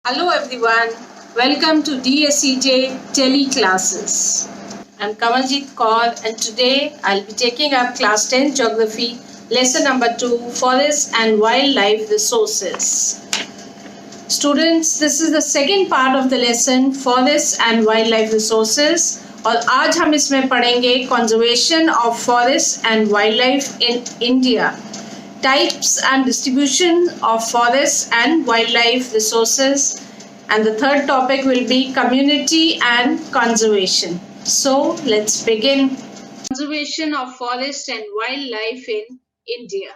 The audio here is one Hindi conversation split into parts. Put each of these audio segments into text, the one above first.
Hello everyone, welcome to DSCJ Tele Classes. I'm Kamaljeet Kaur and today I'll be taking up class 10 Geography, lesson number 2, Forests and Wildlife Resources. Students, this is the second part of the lesson, Forests and Wildlife Resources, और आज हम इसमें पढ़ेंगे Conservation of Forests and Wildlife in India, Types and Distribution of Forests and Wildlife Resources, and the third topic will be Community and Conservation. So let's begin. Conservation of Forests and Wildlife in India.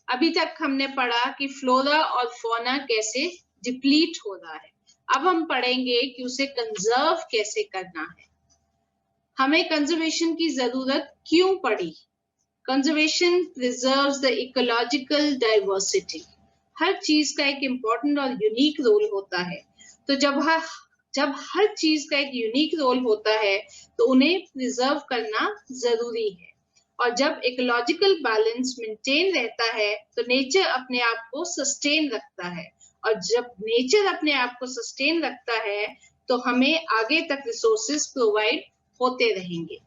अभी तक हमने पढ़ा कि फ्लोरा और फौना कैसे डिप्लीट हो रहा है. अब हम पढ़ेंगे कि उसे कंजर्व कैसे करना है. हमें कंजर्वेशन की जरूरत क्यों पड़ी? Conservation preserves the ecological diversity. हर चीज का एक इम्पोर्टेंट और यूनिक रोल होता है. तो जब हर चीज का एक यूनिक रोल होता है तो उन्हें प्रिजर्व करना जरूरी है. और जब इकोलॉजिकल बैलेंस मेंटेन रहता है तो नेचर अपने आप को सस्टेन रखता है. और जब नेचर अपने आप को सस्टेन रखता है तो हमें आगे तक रिसोर्सेज प्रोवाइड होते रहेंगे.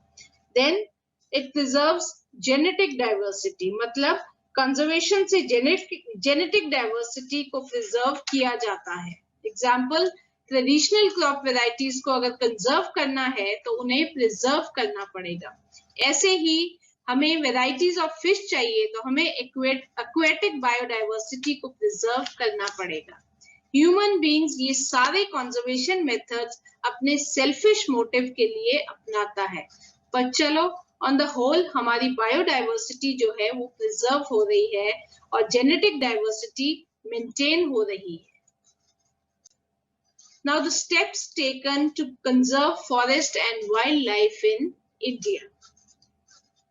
Then it preserves genetic diversity. मतलब कंजर्वेशन से जेनेटिक डाइवर्सिटी को प्रिजर्व किया जाता है. एग्जाम्पल, ट्रेडिशनल क्रॉप वेराइटीज को अगर कंजर्व करना है तो उन्हें प्रिजर्व करना पड़ेगा. ऐसे ही हमें वेराइटीज ऑफ फिश चाहिए तो हमें एक्वेटिक बायोडाइवर्सिटी को प्रिजर्व करना पड़ेगा. ह्यूमन बीइंग्स ये सारे कंजर्वेशन मेथड्स अपने सेल्फिश मोटिव के लिए अपनाता है. पर चलो, ऑन द होल हमारी बायोडाइवर्सिटी जो है वो प्रिजर्व हो रही है और जेनेटिक डाइवर्सिटी मेंटेन हो रही है. Now the steps taken to conserve forest and wildlife in India.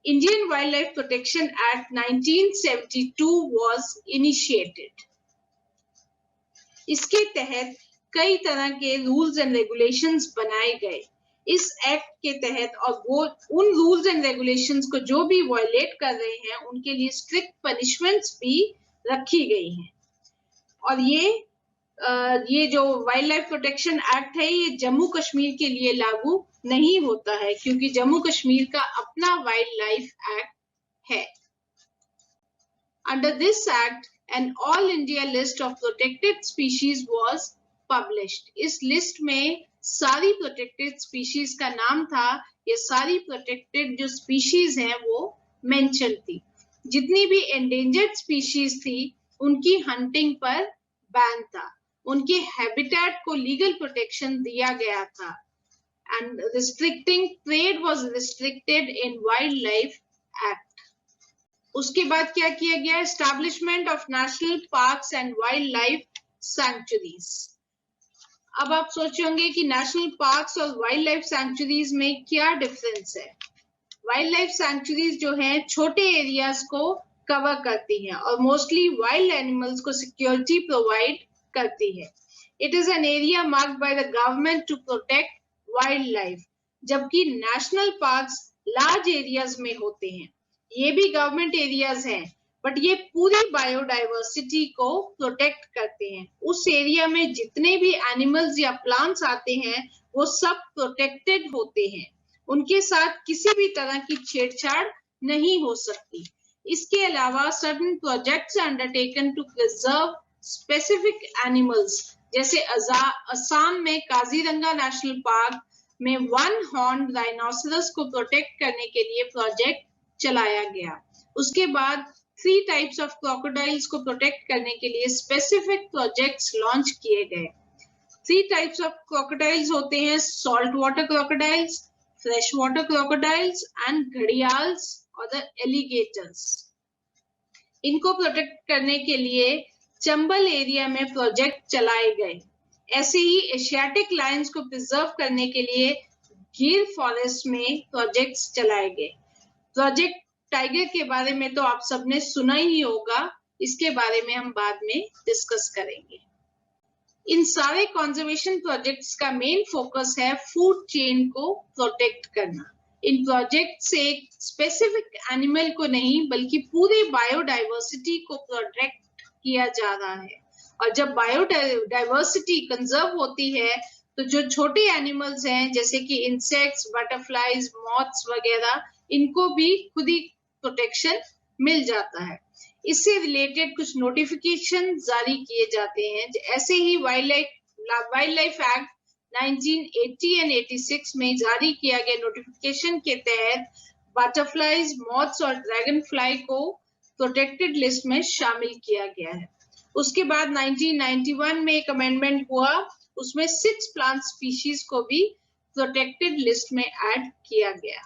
Indian Wildlife Protection Act 1972 was initiated. इसके तहत कई तरह के रूल्स एंड रेगुलेशंस बनाए गए. इस एक्ट के तहत और वो उन रूल्स एंड रेगुलेशंस को जो भी वायलेट कर रहे हैं उनके लिए स्ट्रिक्ट पनिशमेंट्स भी रखी गई हैं. और ये जो वाइल्ड लाइफ प्रोटेक्शन एक्ट है ये जम्मू कश्मीर के लिए लागू नहीं होता है क्योंकि जम्मू कश्मीर का अपना वाइल्ड लाइफ एक्ट है. Under this act an all India list of protected species was published. इस लिस्ट में सारी प्रोटेक्टेड स्पीशीज का नाम था. ये सारी प्रोटेक्टेड जो स्पीशीज हैं वो मेंशन थी. जितनी भी एंडेंजर्ड स्पीशीज थी उनकी हंटिंग पर बैन था. उनके हैबिटेट को लीगल प्रोटेक्शन दिया गया था. And restricting trade was restricted in wild life act. उसके बाद क्या किया गया? Establishment of national parks and wild life sanctuaries. अब आप सोचेंगे कि नेशनल पार्क्स और वाइल्ड लाइफ सैंक्चुरीज में क्या डिफरेंस है. वाइल्ड लाइफ सैंक्चुरीज जो है छोटे एरियाज को कवर करती हैं और मोस्टली वाइल्ड एनिमल्स को सिक्योरिटी प्रोवाइड करती है. It is an area marked by the government to protect wildlife. जबकि नेशनल पार्क्स लार्ज एरियाज में होते हैं. ये भी गवर्नमेंट एरियाज हैं बट ये पूरी बायोडाइवर्सिटी को प्रोटेक्ट करते हैं. उस एरिया में जितने भी एनिमल्स या प्लांट्स आते हैं वो सब प्रोटेक्टेड होते हैं. उनके साथ किसी भी तरह की छेड़छाड़ नहीं हो सकती. इसके अलावा certain projects undertaken to preserve specific animals. जैसे असम में काजीरंगा नेशनल पार्क में वन हॉर्न राइनोसरस को प्रोटेक्ट करने के लिए प्रोजेक्ट चलाया गया. उसके बाद 3 टाइप्स ऑफ क्रोकोडाइल्स को प्रोटेक्ट करने के लिए स्पेसिफिक प्रोजेक्ट्स लॉन्च किए गए. 3 टाइप्स ऑफ क्रोकोडाइल्स होते हैं: salt water crocodiles, fresh water crocodiles and gharials और द एलिगेटर्स. इनको प्रोटेक्ट करने के लिए चंबल एरिया में प्रोजेक्ट चलाए गए. ऐसे ही एशियाटिक लायंस को प्रिजर्व करने के लिए गिर फॉरेस्ट में प्रोजेक्ट्स चलाए गए. प्रोजेक्ट टाइगर के बारे में तो आप सबने सुना ही होगा. इसके बारे में हम बाद में डिस्कस करेंगे. इन सारे कंजर्वेशन प्रोजेक्ट्स का मेन फोकस है फूड चेन को प्रोटेक्ट करना. इन प्रोजेक्ट से एक स्पेसिफिक एनिमल को नहीं बल्कि पूरे बायोडाइवर्सिटी को प्रोटेक्ट किया जा रहा है. और जब बायोडाइवर्सिटी कंजर्व होती है तो जो छोटे एनिमल्स हैं जैसे कि इंसेक्ट्स, बटरफ्लाईज, मॉथ्स वगैरह, इनको भी खुद ही प्रोटेक्शन मिल जाता है। इससे रिलेटेड कुछ नोटिफिकेशन जारी किए जाते हैं। ऐसे ही वाइल्ड लाइफ एक्ट 1980 एंड 86 में जारी किया गया नोटिफिकेशन के तहत बटरफ्लाईज, मॉथ्स और ड्रैगन फ्लाई को प्रोटेक्टेड लिस्ट में शामिल किया गया है। उसके बाद 1991 में एक अमेंडमेंट हुआ, उसमें 6 प्लांट स्पीशीज को भी प्रोटेक्टेड लिस्ट में ऐड किया गया।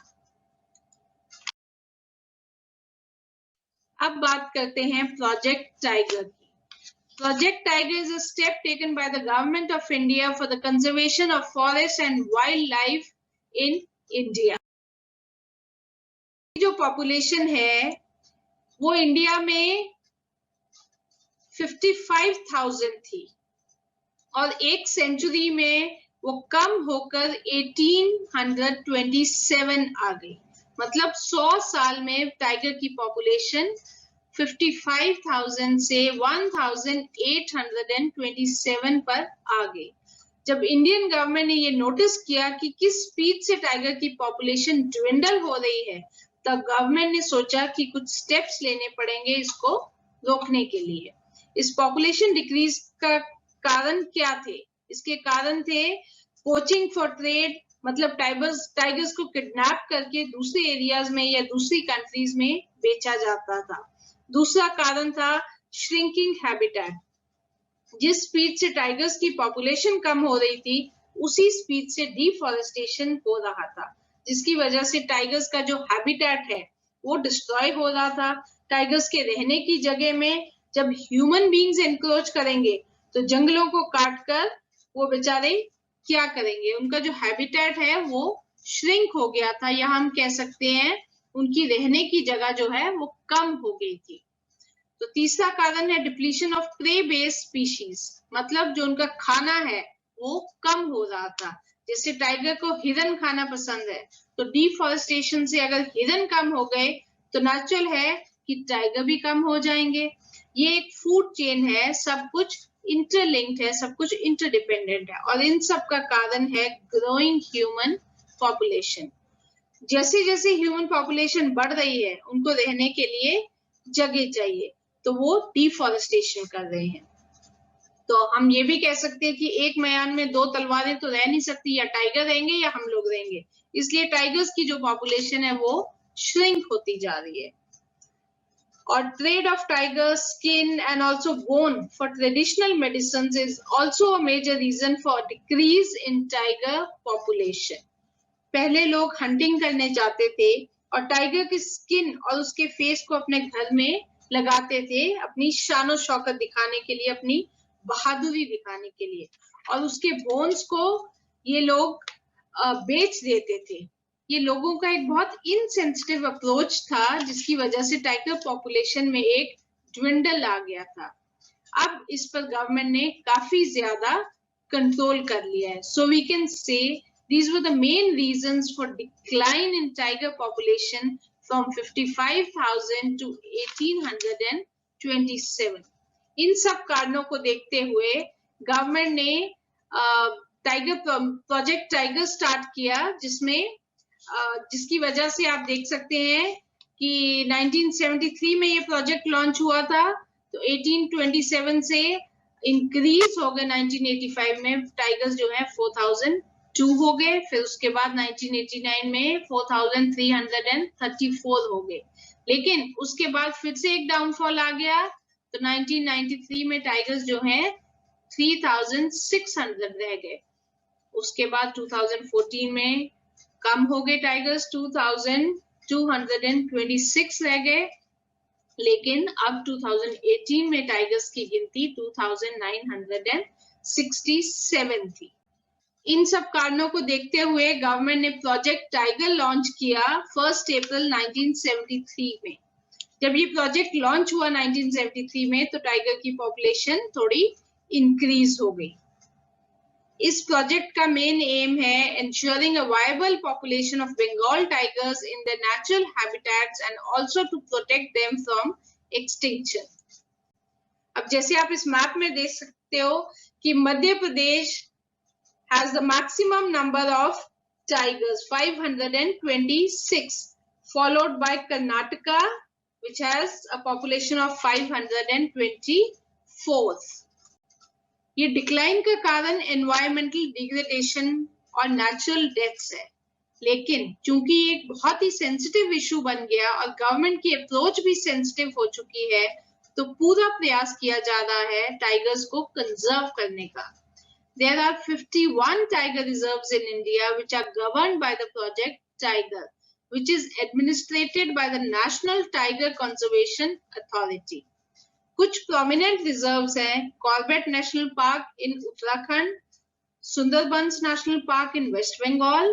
अब बात करते हैं प्रोजेक्ट टाइगर की। Project Tiger is a step taken by the government of India for the conservation of forest and wildlife in India. जो पॉपुलेशन है वो इंडिया में 55,000 थी और एक सेंचुरी में वो कम होकर 1827 आ गई। मतलब 100 साल में टाइगर की पॉपुलेशन 55,000 से 1,827 पर आ गई। जब इंडियन गवर्नमेंट ने ये नोटिस किया कि किस स्पीड से टाइगर की पॉपुलेशन ड्विंडल हो रही है, तब गवर्नमेंट ने सोचा कि कुछ स्टेप्स लेने पड़ेंगे इसको रोकने के लिए। इस पॉपुलेशन डिक्रीज का कारण क्या थे? इसके कारण थे पोचिंग फॉर ट्रेड, मतलब टाइगर्स को किडनैप करके दूसरे एरियाज में या दूसरी कंट्रीज में बेचा जाता था। दूसरा कारण था श्रिंकिंग हैबिटेट। जिस स्पीड से टाइगर्स की पॉपुलेशन कम हो रही थी, उसी स्पीड से डिफॉरेस्टेशन हो रहा था, जिसकी वजह से टाइगर्स का जो हैबिटेट है वो डिस्ट्रॉय हो रहा था। टाइगर्स के रहने की जगह में जब ह्यूमन बीइंग्स एनक्रोच करेंगे तो जंगलों को काटकर वो बेचारे क्या करेंगे? उनका जो हैबिटेट है वो श्रिंक हो गया था, या हम कह सकते हैं उनकी रहने की जगह जो है वो कम हो गई थी। तो तीसरा कारण है depletion of prey based species, मतलब जो उनका खाना है वो कम हो रहा था। जैसे टाइगर को हिरन खाना पसंद है, तो डिफॉरेस्टेशन से अगर हिरन कम हो गए तो नेचुरल है कि टाइगर भी कम हो जाएंगे। ये एक फूड चेन है, सब कुछ इंटरलिंक्ड है, सब कुछ इंटरडिपेंडेंट है, और इन सब का कारण है ग्रोइंग ह्यूमन पॉपुलेशन। जैसे जैसे ह्यूमन पॉपुलेशन बढ़ रही है, उनको रहने के लिए जगह चाहिए, तो वो डिफॉरेस्टेशन कर रहे हैं। तो हम ये भी कह सकते हैं कि एक मैदान में 2 तलवारें तो रह नहीं सकती, या टाइगर रहेंगे या हम लोग रहेंगे। इसलिए टाइगर्स की जो पॉपुलेशन है वो श्रिंक होती जा रही है। और trade of tiger skin and also bone for traditional medicine is also a major reason for decrease in tiger population. पहले लोग हंटिंग करने जाते थे और टाइगर की स्किन और उसके फेस को अपने घर में लगाते थे, अपनी शान और शौकत दिखाने के लिए, अपनी बहादुरी दिखाने के लिए, और उसके बोन्स को ये लोग बेच देते थे। ये लोगों का एक बहुत इनसेंसिटिव अप्रोच था, जिसकी वजह से टाइगर पॉपुलेशन में एक ड्विंडल आ गया था। अब इस पर गवर्नमेंट ने काफी ज्यादा कंट्रोल कर लिया है। So we can say these were the main reasons for decline in tiger population from 55,000 to 1827. इन सब कारणों को देखते हुए गवर्नमेंट ने प्रोजेक्ट टाइगर स्टार्ट किया, जिसकी वजह से आप देख सकते हैं कि 1973 में ये प्रोजेक्ट लॉन्च हुआ था, तो 1827 से इंक्रीज हो गए 1985 में टाइगर्स जो है 4,002 हो गए। फिर उसके बाद 1989 में 4,334 हो गए। लेकिन उसके बाद फिर से एक डाउनफॉल आ गया, तो 1993 में टाइगर्स जो है 3,600 रह गए। उसके बाद 2014 में कम हो गए टाइगर्स, 2,226 रह गए। लेकिन अब 2018 में टाइगर्स की गिनती 2,967 थी। इन सब कारणों को देखते हुए गवर्नमेंट ने प्रोजेक्ट टाइगर लॉन्च किया 1 अप्रैल 1973 में। जब ये प्रोजेक्ट लॉन्च हुआ 1973 में, तो टाइगर की पॉपुलेशन थोड़ी इंक्रीज हो गई। इस प्रोजेक्ट का मेन एम है ensuring a viable population of Bengal tigers in their natural habitats and also to protect them from extinction. अब अब जैसे आप इस मैप में देख सकते हो कि Madhya Pradesh has the maximum number of tigers, 526, followed by Karnataka, which has a population of 524. ये डिक्लाइन का कारण एनवायरमेंटल डिग्रेडेशन और नेचुरल डेथ्स है, लेकिन चूंकि ये एक बहुत ही सेंसिटिव इशू बन गया और गवर्नमेंट की अप्रोच भी सेंसिटिव हो चुकी है, तो पूरा प्रयास किया जा रहा है टाइगर्स को कंजर्व करने का. There are 51 tiger reserves in India which are governed by the project Tiger, which is administered by the National Tiger Conservation Authority. कुछ prominent reserves हैं Corbett National Park in Uttarakhand, Sundarbans National Park in West Bengal,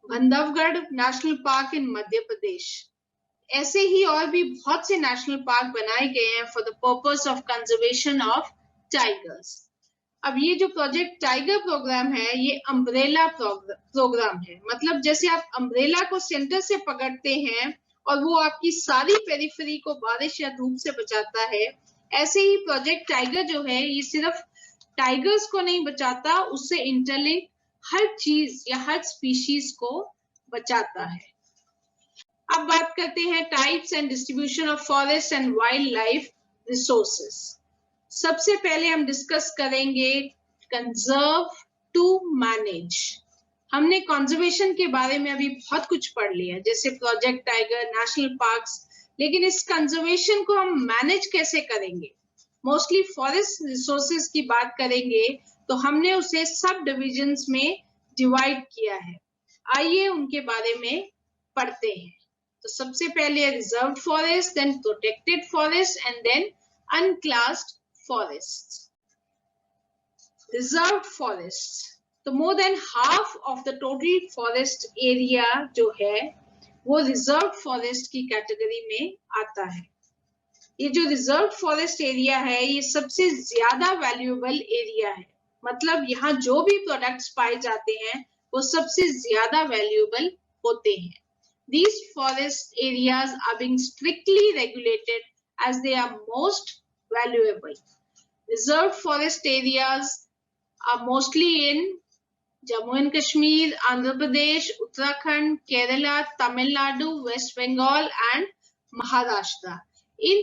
Bandhavgarh National Park in Madhya Pradesh. ऐसे ही और भी बहुत से नेशनल पार्क बनाए गए हैं for the purpose of conservation of tigers. अब ये जो प्रोजेक्ट टाइगर प्रोग्राम है, ये अम्ब्रेला प्रोग्राम है. मतलब जैसे आप अम्ब्रेला को सेंटर से पकड़ते हैं और वो आपकी सारी पेरिफेरी को बारिश या धूप से बचाता है, ऐसे ही प्रोजेक्ट टाइगर जो है ये सिर्फ टाइगर्स को नहीं बचाता, उससे इंटरलिंक हर चीज या हर स्पीशीज को बचाता है. अब बात करते हैं types and distribution of forest and wild life resources. सबसे पहले हम डिस्कस करेंगे कंजर्व टू मैनेज. हमने कंजर्वेशन के बारे में अभी बहुत कुछ पढ़ लिया, जैसे प्रोजेक्ट टाइगर, नेशनल पार्क्स, लेकिन इस कंजर्वेशन को हम मैनेज कैसे करेंगे? मोस्टली फॉरेस्ट रिसोर्सेज की बात करेंगे तो हमने उसे सब डिविजन्स में डिवाइड किया है. आइए उनके बारे में पढ़ते हैं. तो सबसे पहले reserved forest, then protected forest and then unclassed forests. Reserved forests. तो more than half of the total forest area जो है वो reserved forest की कैटेगरी में आता है. ये जो reserved forest area है ये सबसे ज्यादा valuable area है. मतलब यहाँ जो भी products पाए जाते हैं वो सबसे ज्यादा valuable होते हैं. These forest areas are being strictly regulated as they are most valuable. Reserved forest areas are mostly in Jammu and Kashmir, Andhra Pradesh, Uttarakhand, Kerala, Tamil Nadu, West Bengal and Maharashtra. In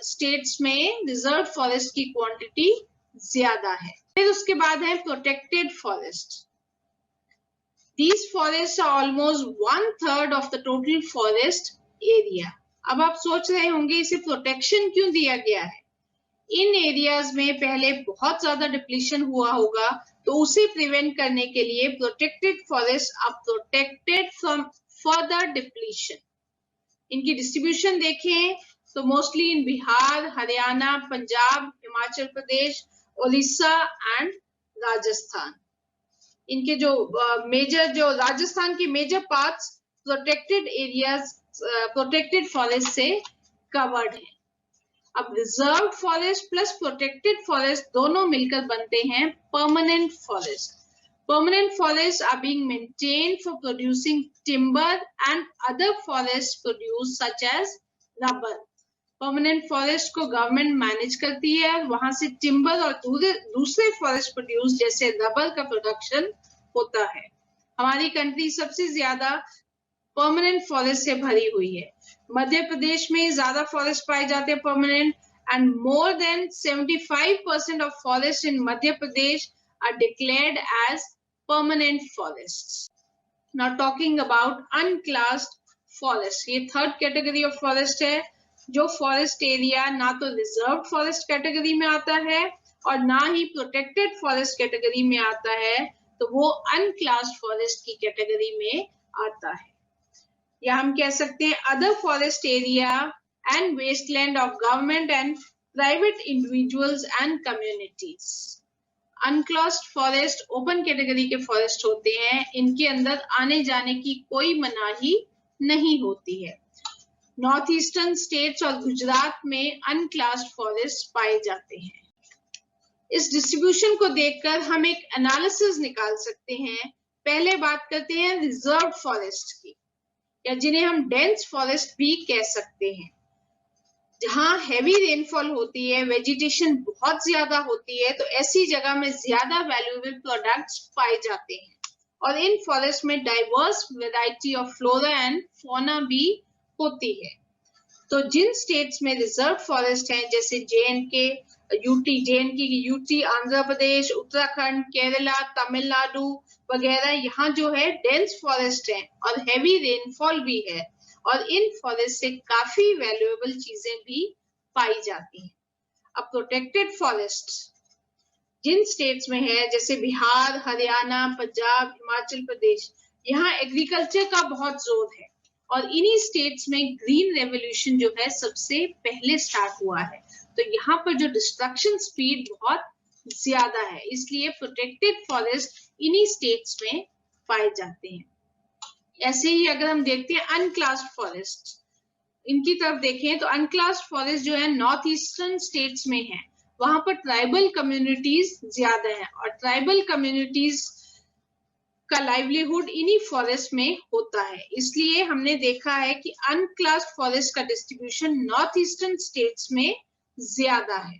states में reserved forest की quantity ज्यादा है. फिर उसके बाद है protected forest. These forests are almost 1/3 of the total forest area. अब आप सोच रहे होंगे इसे प्रोटेक्शन क्यों दिया गया है? इन एरियाज में पहले बहुत ज्यादा डिप्लीशन हुआ होगा, तो उसे प्रिवेंट करने के लिए protected forest are protected from further depletion. इनकी डिस्ट्रीब्यूशन देखें तो mostly in Bihar, Haryana, Punjab, Himachal Pradesh, Orissa and Rajasthan. इनके जो राजस्थान के major parts protected areas, protected forest से कवर्ड है. अब reserve forest plus protected forest दोनों मिलकर बनते हैं permanent forest. Permanent forest are being maintained for producing timber and other forest produce such as rubber. Permanent forest को गवर्नमेंट मैनेज करती है, वहां से टिम्बर और दूसरे फॉरेस्ट प्रोड्यूस जैसे रबर का प्रोडक्शन होता है. हमारी कंट्री सबसे ज्यादा परमानेंट फॉरेस्ट से भरी हुई है. मध्य प्रदेश में ज्यादा फॉरेस्ट पाए जाते हैं permanent, and more than 75% of forest in Madhya Pradesh are declared as permanent forest. Now talking about unclassed forest. ये थर्ड कैटेगरी ऑफ फॉरेस्ट है, जो फॉरेस्ट एरिया ना तो रिजर्व्ड फॉरेस्ट कैटेगरी में आता है और ना ही प्रोटेक्टेड फॉरेस्ट कैटेगरी में आता है, तो वो अनक्लास्ड फॉरेस्ट की कैटेगरी में आता है. या हम कह सकते हैं other forest area and wasteland of government and private individuals and communities. Unclassed forest open category के फॉरेस्ट होते हैं, इनके अंदर आने जाने की कोई मनाही नहीं होती है. नॉर्थ ईस्टर्न स्टेट्स और गुजरात में अनक्लास्ड फॉरेस्ट पाए जाते हैं. इस डिस्ट्रीब्यूशन को देखकर हम एक एनालिसिस निकाल सकते हैं. पहले बात करते हैं रिजर्व फॉरेस्ट की, या जिन्हें हम डेंस फॉरेस्ट भी कह सकते हैं. जहाँ हैवी रेनफॉल होती है, वेजिटेशन बहुत ज्यादा होती है, तो ऐसी जगह में ज्यादा वैल्यूएबल प्रोडक्ट्स पाए जाते हैं। और इन फॉरेस्ट में diverse variety of flora and fauna भी होती है। तो जिन स्टेट्स में रिजर्व फॉरेस्ट हैं, जैसे जे.एंड.के, जे.एंड.के की यूटी, आंध्र प्रदेश, उत्तराखंड, केरला, तमिलनाडु वगैरह, यहाँ जो है डेंस फॉरेस्ट है और हैवी रेनफॉल भी है, और इन फॉरेस्ट से काफी वैल्यूएबल चीजें भी पाई जाती हैं। अब प्रोटेक्टेड फॉरेस्ट जिन स्टेट्स में है, जैसे बिहार, हरियाणा, पंजाब, हिमाचल प्रदेश, यहाँ एग्रीकल्चर का बहुत जोर है और इन्हीं स्टेट्स में ग्रीन रेवोल्यूशन जो है सबसे पहले स्टार्ट हुआ है। तो यहाँ पर जो डिस्ट्रक्शन स्पीड बहुत ज्यादा है, इसलिए प्रोटेक्टेड फॉरेस्ट इन्हीं स्टेट्स में पाए जाते हैं। ऐसे ही अगर हम देखते हैं अनक्लास्ड फॉरेस्ट, इनकी तरफ देखें तो अनक्लास्ड फॉरेस्ट जो है नॉर्थ ईस्टर्न स्टेट्स में है, वहां पर ट्राइबल कम्युनिटीज ज्यादा है और ट्राइबल कम्युनिटीज का लाइवलीहुड इन्हीं फॉरेस्ट में होता है। इसलिए हमने देखा है कि अनक्लास्ड फॉरेस्ट का डिस्ट्रीब्यूशन नॉर्थ ईस्टर्न स्टेट्स में ज्यादा है।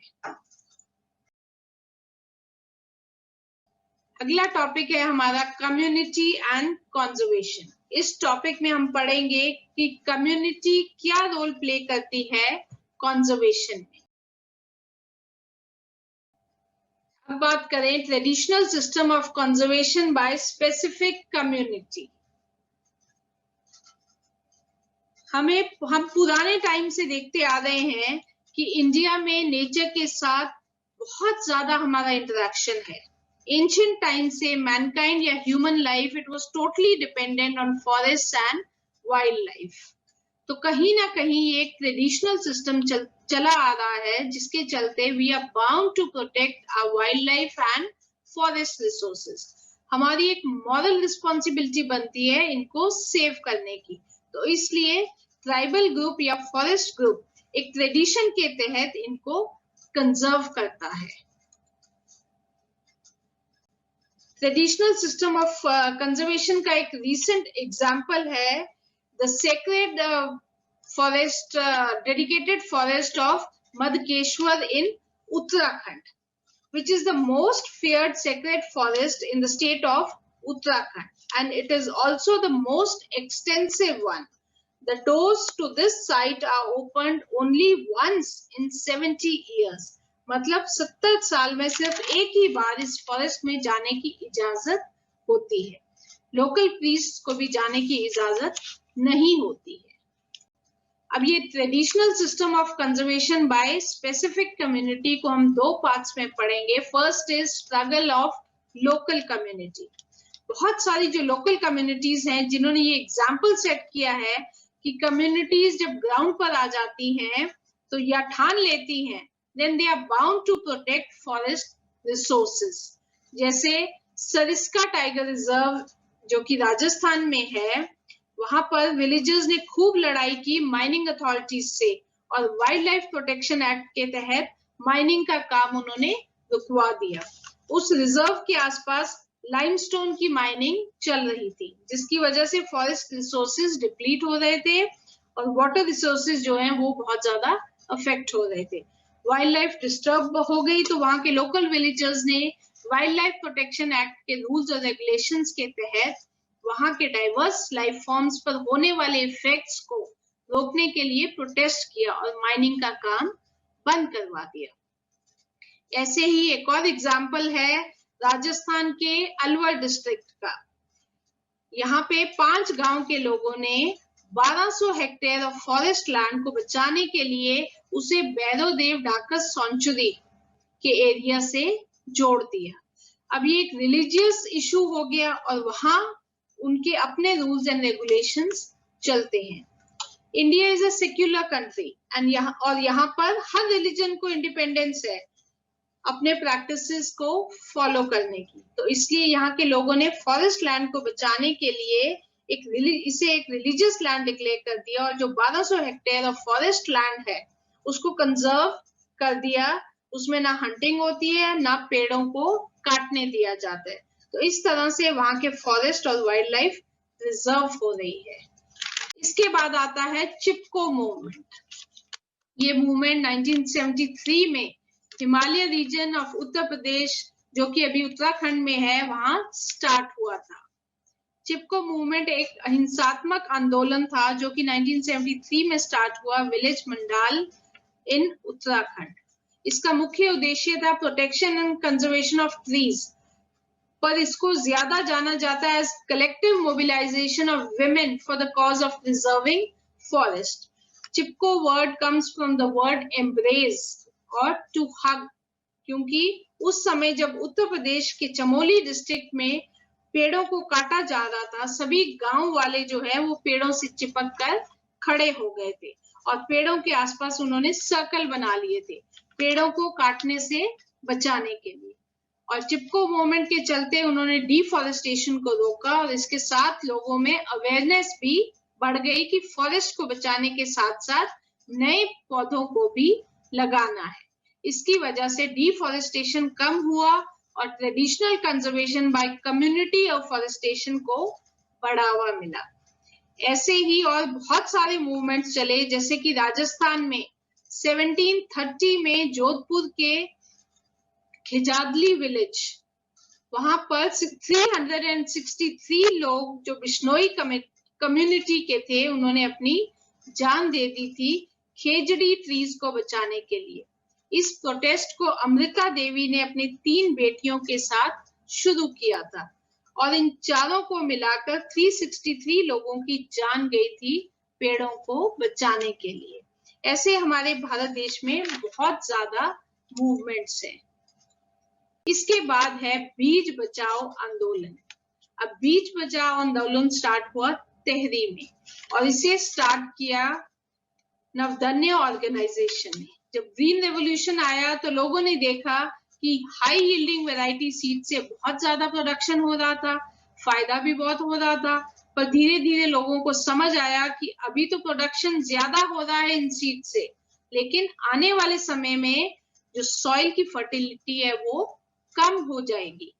अगला टॉपिक है हमारा कम्युनिटी एंड कंजर्वेशन। इस टॉपिक में हम पढ़ेंगे कि कम्युनिटी क्या रोल प्ले करती है कंजर्वेशन में। अब बात करें traditional system of conservation by specific community. हम पुराने टाइम से देखते आ रहे हैं कि इंडिया में नेचर के साथ बहुत ज्यादा हमारा इंटरेक्शन है। एंशिएंट टाइम से मैनकाइंड या human life it was totally dependent on forest and wild life. तो कहीं ना कहीं एक ट्रेडिशनल सिस्टम चला आ रहा है, जिसके चलते we are bound to protect our wildlife and forest resources. हमारी एक मॉरल रिस्पॉन्सिबिलिटी बनती है इनको सेव करने की। तो इसलिए ट्राइबल ग्रुप या फॉरेस्ट ग्रुप एक ट्रेडिशन के तहत इनको कंजर्व करता है। ट्रेडिशनल सिस्टम ऑफ कंजर्वेशन का एक रीसेंट एग्जाम्पल है the sacred forest, dedicated forest of Madhkeshwar in Uttarakhand, which is the most feared sacred forest in the state of Uttarakhand, and it is also the most extensive one. The doors to this site are opened only once in 70 years. मतलब 70 साल में सिर्फ एक ही बार इस फॉरेस्ट में जाने की इजाजत होती है। लोकल प्रीस्ट को भी जाने की इजाजत नहीं होती है। अब ये traditional system of conservation by specific community को हम दो पार्ट्स में पढ़ेंगे। First is struggle of local community. बहुत सारी जो लोकल कम्युनिटीज हैं जिन्होंने ये एग्जाम्पल सेट किया है कि कम्युनिटीज जब ग्राउंड पर आ जाती हैं तो या ठान लेती हैं then they are bound to protect forest resources. जैसे सरिस्का टाइगर रिजर्व जो कि राजस्थान में है, वहां पर विलेजर्स ने खूब लड़ाई की माइनिंग अथॉरिटीज से और वाइल्ड लाइफ प्रोटेक्शन एक्ट के तहत माइनिंग का काम उन्होंने रुकवा दिया। उस रिजर्व के आसपास लाइमस्टोन की माइनिंग चल रही थी, जिसकी वजह से फॉरेस्ट रिसोर्सेज डिप्लीट हो रहे थे और वाटर रिसोर्सेज जो हैं वो बहुत ज्यादा अफेक्ट हो रहे थे। वाइल्ड लाइफ डिस्टर्ब हो गई, तो वहां के लोकल विलेजर्स ने वाइल्ड लाइफ प्रोटेक्शन एक्ट के रूल्स और रेगुलेशंस के तहत वहां के डाइवर्स लाइफ फॉर्म्स पर होने वाले इफेक्ट्स को रोकने के लिए प्रोटेस्ट किया और माइनिंग का काम बंद करवा दिया। ऐसे ही एक और एग्जाम्पल है राजस्थान के अलवर डिस्ट्रिक्ट का। यहाँ पे 5 गांव के लोगों ने 1200 हेक्टेयर ऑफ फॉरेस्ट लैंड को बचाने के लिए उसे बैरोदेव डाकस सेंचुरी के एरिया से जोड़ दिया। अब ये एक रिलीजियस इशू हो गया और वहां उनके अपने रूल्स एंड रेगुलेशंस चलते हैं। India is a secular country and यहाँ पर हर रिलीजन को इंडिपेंडेंस है अपने प्रैक्टिसेस को फॉलो करने की। तो इसलिए यहाँ के लोगों ने फॉरेस्ट लैंड को बचाने के लिए इसे एक रिलीजियस लैंड डिक्लेयर कर दिया और जो 1200 हेक्टेयर ऑफ फॉरेस्ट लैंड है उसको कंजर्व कर दिया। उसमें ना हंटिंग होती है, ना पेड़ों को काटने दिया जाता है। तो इस तरह से वहां के फॉरेस्ट और वाइल्ड लाइफ रिजर्व हो रही है। इसके बाद आता है चिपको मूवमेंट। ये मूवमेंट 1973 में हिमालय रीजन ऑफ उत्तर प्रदेश, जो कि अभी उत्तराखंड में है, वहां स्टार्ट हुआ था। चिपको मूवमेंट एक अहिंसात्मक आंदोलन था जो कि 1973 में स्टार्ट हुआ विलेज मंडाल इन उत्तराखंड। इसका मुख्य उद्देश्य था protection and conservation of trees, पर इसको ज्यादा जाना जाता है as collective mobilisation of women for the cause of preserving forest. Chipko word comes from the word embrace और टू हग, क्योंकि उस समय जब उत्तर प्रदेश के चमोली डिस्ट्रिक्ट में पेड़ों को काटा जा रहा था, सभी गांव वाले जो है वो पेड़ों से चिपक कर खड़े हो गए थे और पेड़ों के आसपास उन्होंने सर्कल बना लिए थे पेड़ों को काटने से बचाने के लिए। और चिपको मूवमेंट के चलते उन्होंने डिफॉरेस्टेशन को रोका और इसके साथ लोगों में अवेयरनेस भी बढ़ गई कि फॉरेस्ट को बचाने के साथ साथ नए पौधों को भी लगाना है। इसकी वजह से डिफॉरेस्टेशन कम हुआ और ट्रेडिशनल कंजर्वेशन बाय कम्युनिटी और फॉरेस्टेशन को बढ़ावा मिला। ऐसे ही और बहुत सारे मूवमेंट्स चले, जैसे कि राजस्थान में 1730 में जोधपुर के खिजादली विलेज, वहां पर 363 लोग जो बिश्नोई कम्युनिटी के थे, उन्होंने अपनी जान दे दी थी खेजड़ी ट्रीज को बचाने के लिए। इस प्रोटेस्ट को अमृता देवी ने अपनी 3 बेटियों के साथ शुरू किया था और इन चारों को मिलाकर 363 लोगों की जान गई थी पेड़ों को बचाने के लिए। ऐसे हमारे भारत देश में बहुत ज्यादा मूवमेंट्स हैं। इसके बाद है बीज बचाओ आंदोलन। अब बीज बचाओ आंदोलन स्टार्ट हुआ तेहरी में और इसे स्टार्ट किया नवधन्य ऑर्गेनाइजेशन ने। जब ग्रीन रेवोल्यूशन आया तो लोगों ने देखा कि हाई यील्डिंग वैरायटी सीड से बहुत ज्यादा प्रोडक्शन हो रहा था, फायदा भी बहुत हो रहा था, पर धीरे धीरे लोगों को समझ आया कि अभी तो प्रोडक्शन ज्यादा हो रहा है इन सीड से, लेकिन आने वाले समय में जो सॉइल की फर्टिलिटी है वो कम हो जाएगी,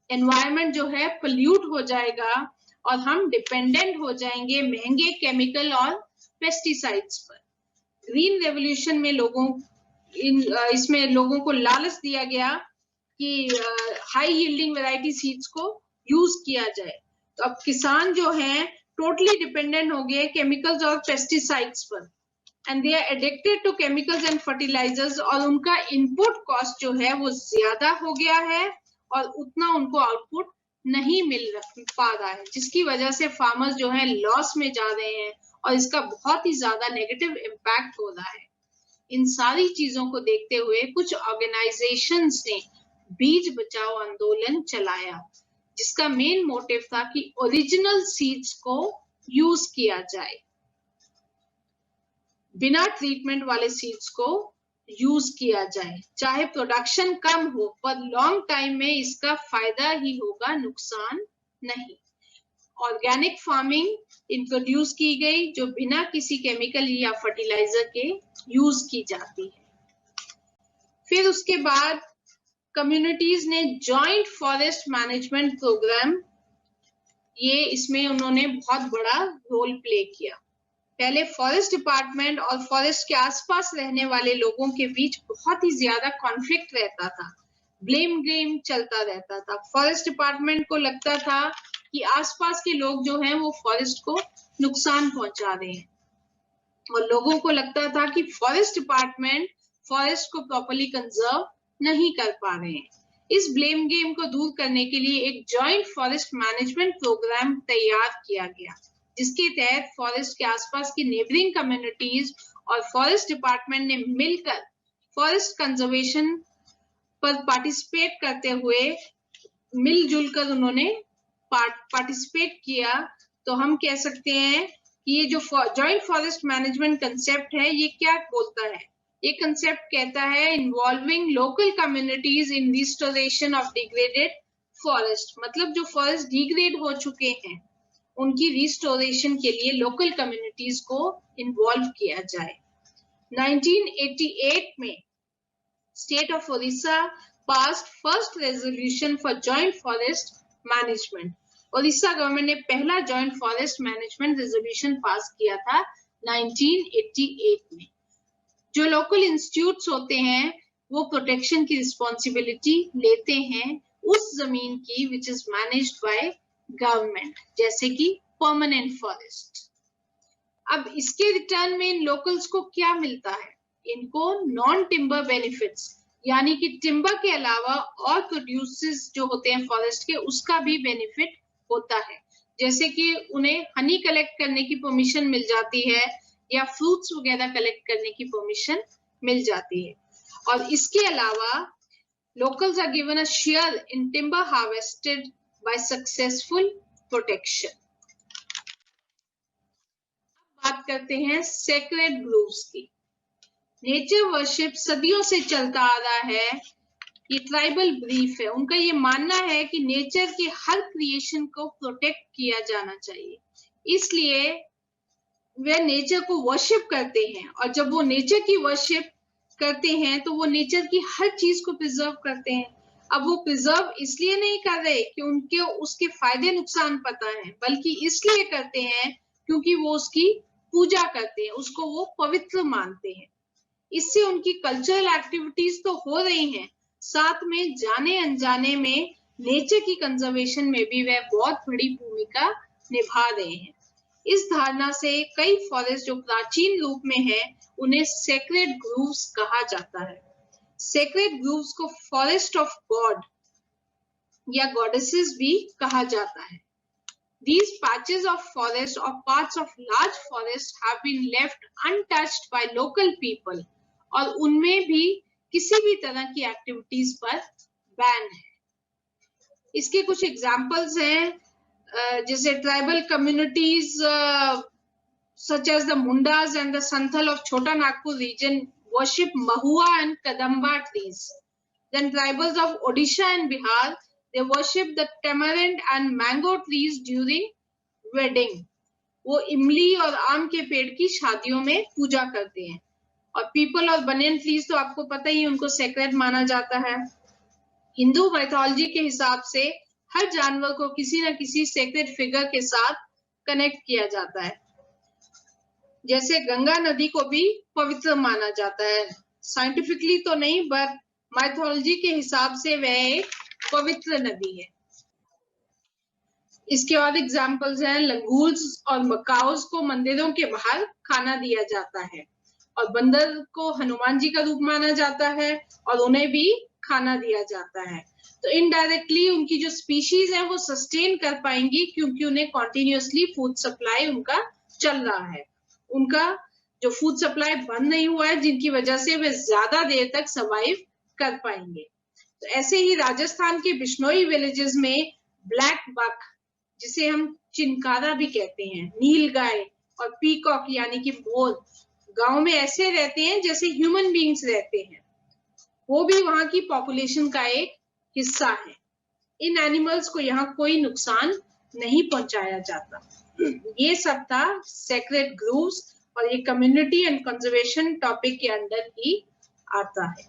एनवायरनमेंट जो है पोल्यूट हो जाएगा और हम डिपेंडेंट हो जाएंगे महंगे केमिकल और पेस्टिसाइड्स पर। ग्रीन रेवोल्यूशन में इसमें लोगों को लालच दिया गया कि हाई यील्डिंग वैरायटी सीड्स को यूज किया जाए। तो अब किसान जो हैं टोटली डिपेंडेंट हो गए केमिकल्स और पेस्टिसाइड्स पर, and they are addicted to chemicals and fertilisers, और उनका इनपुट कॉस्ट जो है वो ज्यादा हो गया है और उतना उनको आउटपुट नहीं मिल पा रहा है, जिसकी वजह से फार्मर्स जो है लॉस में जा रहे हैं और इसका बहुत ही ज्यादा नेगेटिव इम्पैक्ट हो रहा है। इन सारी चीजों को देखते हुए कुछ ऑर्गेनाइजेशंस ने बीज बचाओ आंदोलन चलाया, जिसका मेन मोटिव था कि ओरिजिनल सीड्स को यूज किया जाए, बिना ट्रीटमेंट वाले सीड्स को यूज किया जाए। चाहे प्रोडक्शन कम हो पर लॉन्ग टाइम में इसका फायदा ही होगा, नुकसान नहीं। ऑर्गेनिक फार्मिंग इंट्रोड्यूस की गई जो बिना किसी केमिकल या फर्टिलाइजर के यूज की जाती है। फिर उसके बाद कम्युनिटीज ने जॉइंट फॉरेस्ट मैनेजमेंट प्रोग्राम, ये इसमें उन्होंने बहुत बड़ा रोल प्ले किया। पहले फॉरेस्ट डिपार्टमेंट और फॉरेस्ट के आसपास रहने वाले लोगों के बीच बहुत ही ज्यादा कॉन्फ्लिक्ट रहता था, ब्लेम गेम चलता रहता था। फॉरेस्ट डिपार्टमेंट को लगता था कि आसपास के लोग जो हैं वो फॉरेस्ट को नुकसान पहुंचा रहे हैं और लोगों को लगता था कि फॉरेस्ट डिपार्टमेंट फॉरेस्ट को प्रॉपर्ली कंजर्व नहीं कर पा रहे हैं। इस ब्लेम गेम को दूर करने के लिए एक जॉइंट फॉरेस्ट मैनेजमेंट प्रोग्राम तैयार किया गया, जिसके तहत फॉरेस्ट के आसपास की नेबरिंग कम्युनिटीज और फॉरेस्ट डिपार्टमेंट ने मिलकर फॉरेस्ट कंजर्वेशन पर पार्टिसिपेट करते हुए मिलजुल कर उन्होंने पार्टिसिपेट किया। तो हम कह सकते हैं कि ये जो जॉइंट फॉरेस्ट मैनेजमेंट कंसेप्ट है ये क्या बोलता है, ये कंसेप्ट कहता है involving local communities in restoration of degraded forest, मतलब जो फॉरेस्ट डिग्रेड हो चुके हैं उनकी रिस्टोरेशन के लिए लोकल कम्युनिटीज को इन्वॉल्व किया जाए। 1988 में state of Odisha passed first resolution for joint forest management. Odisha government ने पहला joint forest management resolution pass किया था 1988 में। जो लोकल इंस्टीट्यूट्स होते हैं वो प्रोटेक्शन की रिस्पॉन्सिबिलिटी लेते हैं उस जमीन की which is managed by government, जैसे कि परमानेंट फॉरेस्ट। अब इसके रिटर्न में इन लोकल्स को क्या मिलता है? इनको नॉन टिम्बर बेनिफिट्स, यानी कि टिम्बर के अलावा और प्रोड्यूसेस जो होते हैं फॉरेस्ट के, उसका भी बेनिफिट होता है। जैसे कि उन्हें हनी कलेक्ट करने की परमिशन मिल जाती है या फ्रूट्स वगैरह कलेक्ट करने की परमिशन मिल जाती है। और इसके अलावा locals are given a share in timber harvested by successful protection। बात करते हैं sacred groves की। नेचर वर्शिप सदियों से चलता आ रहा है, ये ट्राइबल बिलीफ है। उनका ये मानना है कि नेचर के हर क्रिएशन को प्रोटेक्ट किया जाना चाहिए, इसलिए वे नेचर को वर्शिप करते हैं। और जब वो नेचर की वर्शिप करते हैं तो वो नेचर की हर चीज को प्रिजर्व करते हैं। अब वो प्रिजर्व इसलिए नहीं कर रहे कि उनके उसके फायदे नुकसान पता है, बल्कि इसलिए करते हैं क्योंकि वो उसकी पूजा करते हैं, उसको वो पवित्र मानते हैं। इससे उनकी कल्चरल एक्टिविटीज तो हो रही हैं, साथ में जाने अनजाने में नेचर की कंजर्वेशन में भी वह बहुत बड़ी भूमिका निभा रहे हैं। इस धारणा से कई फॉरेस्ट जो प्राचीन रूप में है उन्हें सेक्रेड ग्रूव्स कहा जाता है। सेक्रेड ग्रूव्स को फॉरेस्ट ऑफ गॉड या गॉडेसेस भी कहा जाता है। These patches of forest or parts of large forest have been left untouched by local people, और उनमें भी किसी भी तरह की एक्टिविटीज पर बैन है। इसके कुछ एग्जाम्पल्स हैं, जैसे tribal communities such as the Mundas and the Santhal of Chota Nagpur region worship Mahua and Kadamba trees. Then tribals of Odisha and Bihar, they worship the tamarind and mango trees during wedding. वो इमली और आम के पेड़ की शादियों में पूजा करते हैं। और पीपल और बनियन ट्रीज तो आपको पता ही, उनको सेक्रेड माना जाता है। हिंदू माइथोलॉजी के हिसाब से हर जानवर को किसी न किसी सेक्रेड फिगर के साथ कनेक्ट किया जाता है। जैसे गंगा नदी को भी पवित्र माना जाता है, साइंटिफिकली तो नहीं, बट माइथोलॉजी के हिसाब से वह एक पवित्र नदी है। इसके और एग्जाम्पल्स हैं, लंगूर्स और मकाउस को मंदिरों के बाहर खाना दिया जाता है, और बंदर को हनुमान जी का रूप माना जाता है और उन्हें भी खाना दिया जाता है। तो इनडायरेक्टली उनकी जो स्पीशीज है वो सस्टेन कर पाएंगी, क्योंकि उन्हें कॉन्टिन्यूसली फूड सप्लाई उनका चल रहा है। उनका जो फूड सप्लाई बंद नहीं हुआ है, जिनकी वजह से वे ज्यादा देर तक सर्वाइव कर पाएंगे। तो ऐसे ही राजस्थान के बिश्नोई विलेजेस में ब्लैक बक, जिसे हम चिनकारा भी कहते हैं, नील गाय और पीकॉक यानी कि मोर गांव में ऐसे रहते हैं जैसे ह्यूमन बीइंग्स रहते हैं। वो भी वहां की पॉपुलेशन का एक हिस्सा है। इन एनिमल्स को यहाँ कोई नुकसान नहीं पहुंचाया जाता। ये सब था सेक्रेड ग्रूव्स, और ये कम्युनिटी एंड कंजर्वेशन टॉपिक के अंडर ही आता है।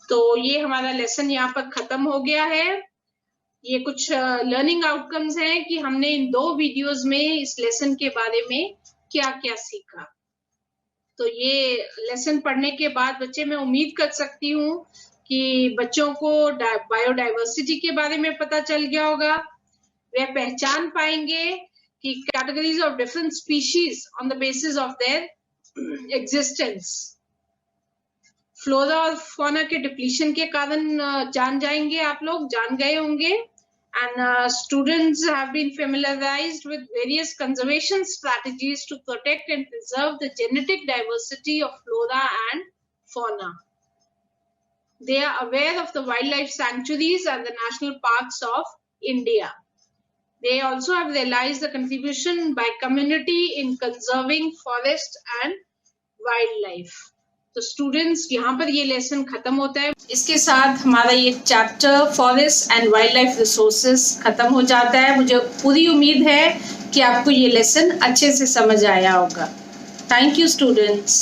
तो ये हमारा लेसन यहाँ पर खत्म हो गया है। ये कुछ लर्निंग आउटकम्स हैं कि हमने इन 2 वीडियोस में इस लेसन के बारे में क्या क्या सीखा। तो ये लेसन पढ़ने के बाद बच्चे, मैं उम्मीद कर सकती हूँ कि बच्चों को बायोडाइवर्सिटी के बारे में पता चल गया होगा। वे पहचान पाएंगे कि categories of different species on the basis of their existence. Flora और फौना के डिप्लीशन के कारण जान जाएंगे, आप लोग जान गए होंगे। And students have been familiarized with various conservation strategies to protect and preserve the genetic diversity of flora and fauna. They are aware of the wildlife sanctuaries and the national parks of India. They also have realized the contribution by community in conserving forest and wildlife. तो स्टूडेंट्स, यहाँ पर ये लेसन खत्म होता है। इसके साथ हमारा ये chapter forest and wild life resources खत्म हो जाता है। मुझे पूरी उम्मीद है कि आपको ये लेसन अच्छे से समझ आया होगा। Thank you students.